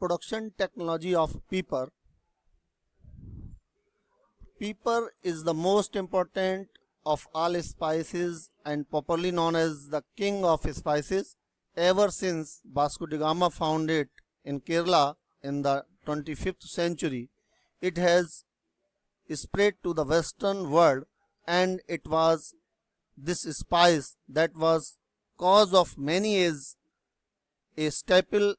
Production technology of pepper. Pepper is the most important of all spices and popularly known as the king of spices. Ever since Vasco da Gama found it in Kerala in the 25th century, it has spread to the western world, and it was this spice that was cause of many years a staple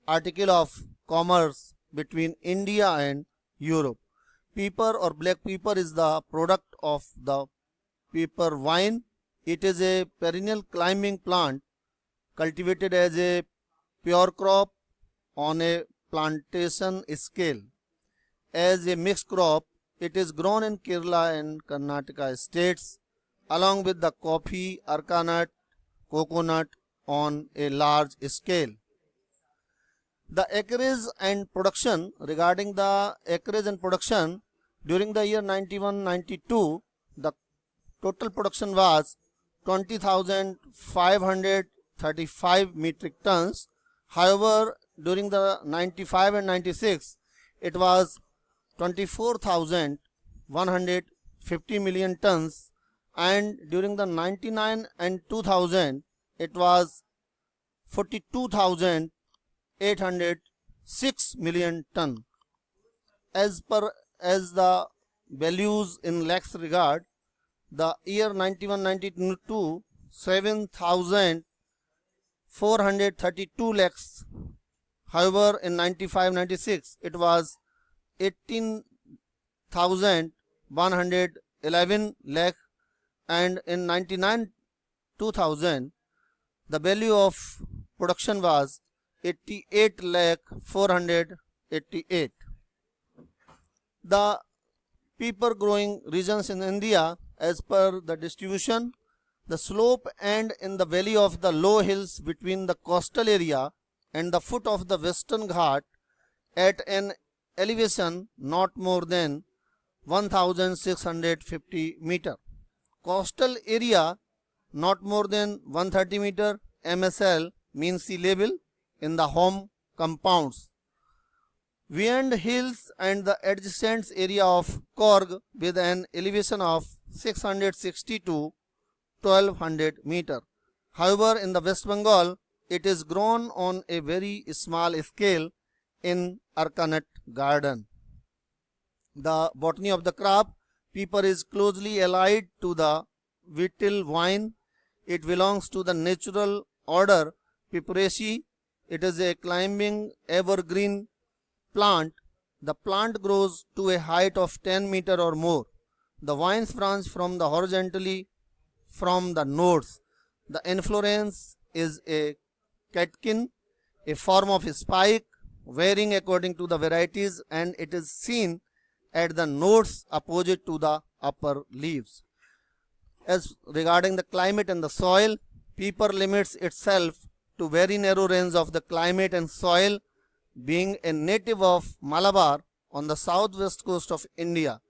article of commerce between India and Europe. Pepper or black pepper is the product of the pepper vine. It is a perennial climbing plant cultivated as a pure crop on a plantation scale. As a mixed crop, it is grown in Kerala and Karnataka states along with the coffee, areca nut, coconut on a large scale. The acreage and production, regarding the acreage and production, during the year 91-92, the total production was 20,535 metric tons. However, during the 95 and 96, it was 24,150 million tons, and during the 99 and 2000, it was 42,806 million ton. As the values in lakhs regard, the year 91-92, 7,432 lakhs. However, in 95-96, it was 18,111 lakh, and in 99-2000, the value of production was 88 lakh 488. The pepper growing regions in India, as per the distribution, the slope and in the valley of the low hills between the coastal area and the foot of the Western Ghat at an elevation not more than 1650 meter. Coastal area not more than 130 meter MSL mean sea level in the home compounds. Beyond hills and the adjacent area of Korg with an elevation of 660 to 1200 meter. However, in the West Bengal, it is grown on a very small scale in areca nut garden. The botany of the crop, pepper is closely allied to the betel vine. It belongs to the natural order Peppereaceae. It is a climbing evergreen plant. The plant grows to a height of 10 meter or more. The vines branch from the horizontally from the nodes. The inflorescence is a catkin, a form of spike, varying according to the varieties, and it is seen at the nodes opposite to the upper leaves. As regarding the climate and the soil, pepper limits itself to very narrow range of the climate and soil, being a native of Malabar on the southwest coast of India.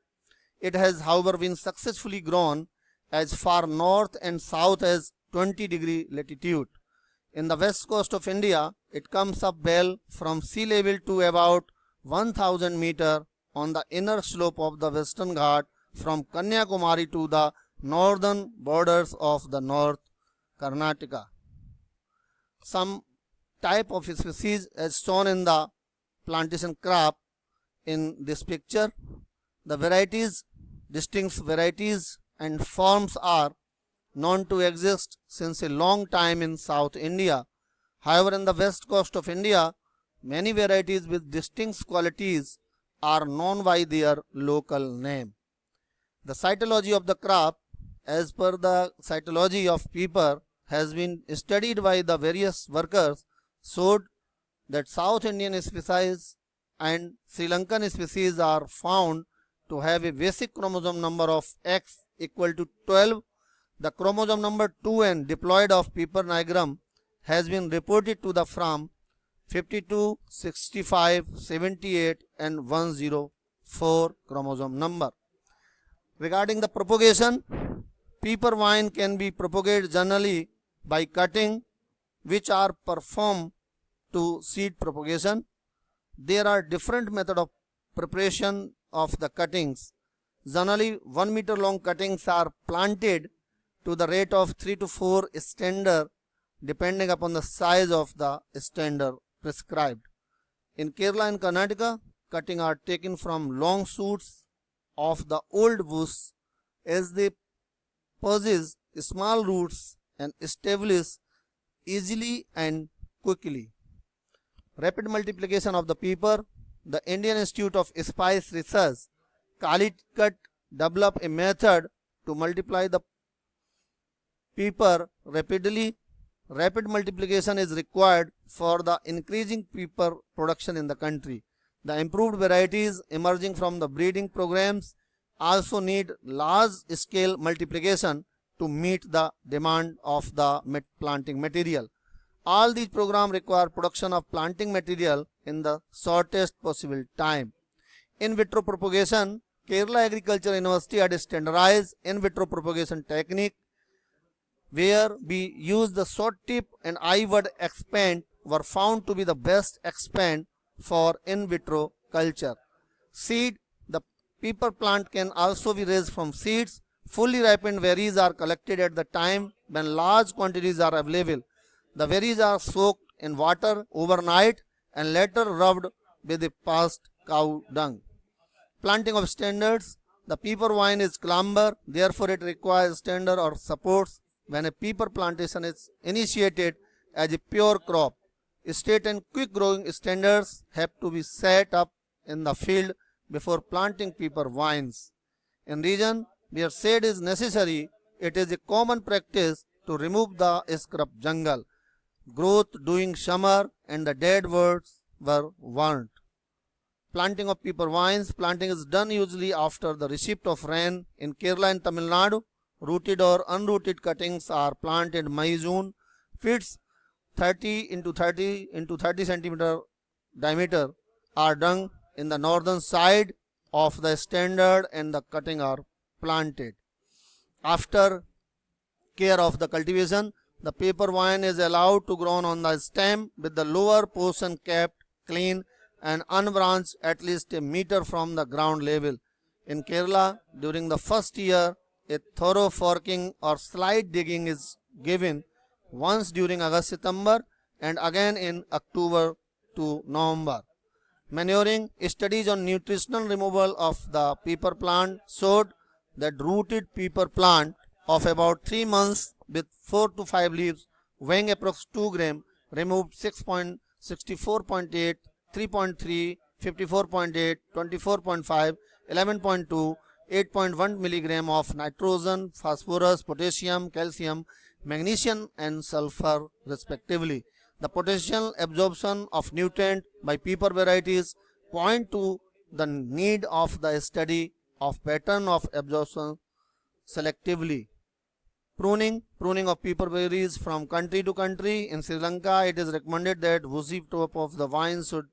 It has, however, been successfully grown as far north and south as 20-degree latitude. In the west coast of India, it comes up well from sea level to about 1000 meter on the inner slope of the Western Ghat from Kanyakumari to the northern borders of the North Karnataka. Some type of species as shown in the plantation crop in this picture. The varieties, distinct varieties and forms are known to exist since a long time in South India. However, in the west coast of India, many varieties with distinct qualities are known by their local name. The cytology of the crop, as per the cytology of pepper, has been studied by the various workers, showed that South Indian species and Sri Lankan species are found to have a basic chromosome number of X equal to 12. The chromosome number 2n diploid of pepper nigrum has been reported to the from 52, 65, 78 and 104 chromosome number. Regarding the propagation, pepper vine can be propagated generally by cutting, which are performed to seed propagation. There are different methods of preparation of the cuttings. Generally, 1 meter long cuttings are planted to the rate of 3 to 4 stander depending upon the size of the stander prescribed. In Kerala and Karnataka, cutting are taken from long shoots of the old bush as they possess small roots and establish easily and quickly. Rapid multiplication of the paper. The Indian Institute of Spice Research, Calicut, developed a method to multiply the paper rapidly. Rapid multiplication is required for the increasing paper production in the country. The improved varieties emerging from the breeding programs also need large scale multiplication to meet the demand of the planting material. All these programs require production of planting material in the shortest possible time. In vitro propagation. Kerala Agriculture University had a standardized in vitro propagation technique where we use the short tip and I-word expand were found to be the best expand for in vitro culture. Seed. The pepper plant can also be raised from seeds. Fully ripened berries are collected at the time when large quantities are available. The berries are soaked in water overnight and later rubbed with the past cow dung. Planting of standards. The pepper vine is climber, therefore it requires standard or supports when a pepper plantation is initiated as a pure crop. Straight and quick growing standards have to be set up in the field before planting pepper vines. In region where shade is necessary, it is a common practice to remove the scrub jungle. Growth during summer and the dead woods were warned. Planting of pepper vines. Planting is done usually after the receipt of rain. In Kerala and Tamil Nadu, rooted or unrooted cuttings are planted May-June. Fits 30 into 30 into 30 centimeter diameter are done in the northern side of the standard and the cutting are planted. After care of the cultivation, the pepper vine is allowed to grow on the stem with the lower portion kept clean and unbranched at least a meter from the ground level. In Kerala, during the first year, a thorough forking or slight digging is given once during August-September and again in October to November. Manuring. Studies on nutritional removal of the pepper plant showed that rooted pepper plant of about 3 months with 4 to 5 leaves weighing approx 2 gram removed 6.64.8, 3.3, 54.8, 24.5, 11.2, 8.1 milligram of nitrogen, phosphorus, potassium, calcium, magnesium and sulfur respectively. The potential absorption of nutrient by pepper varieties point to the need of the study of pattern of absorption selectively. Pruning of pepper berries from country to country. In Sri Lanka, it is recommended that woody top of the vine should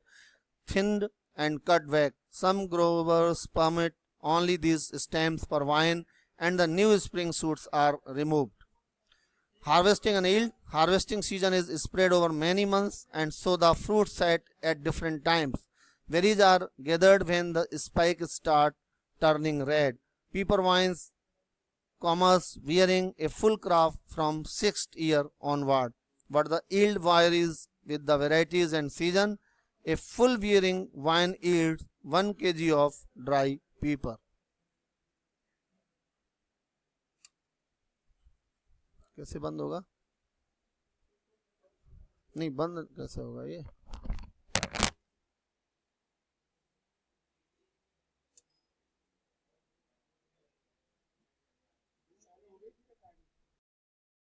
thinned and cut back. Some growers permit only these stems per vine and the new spring shoots are removed. Harvesting and yield. Harvesting season is spread over many months and so the fruit set at different times. Berries are gathered when the spikes start turning red. Pepper vines commence bearing a full crop from 6th year onward, but the yield varies with the varieties and season. A full bearing vine yields 1 kg of dry pepper. कैसे बंद होगा? नहीं बंद कैसे होगा ये?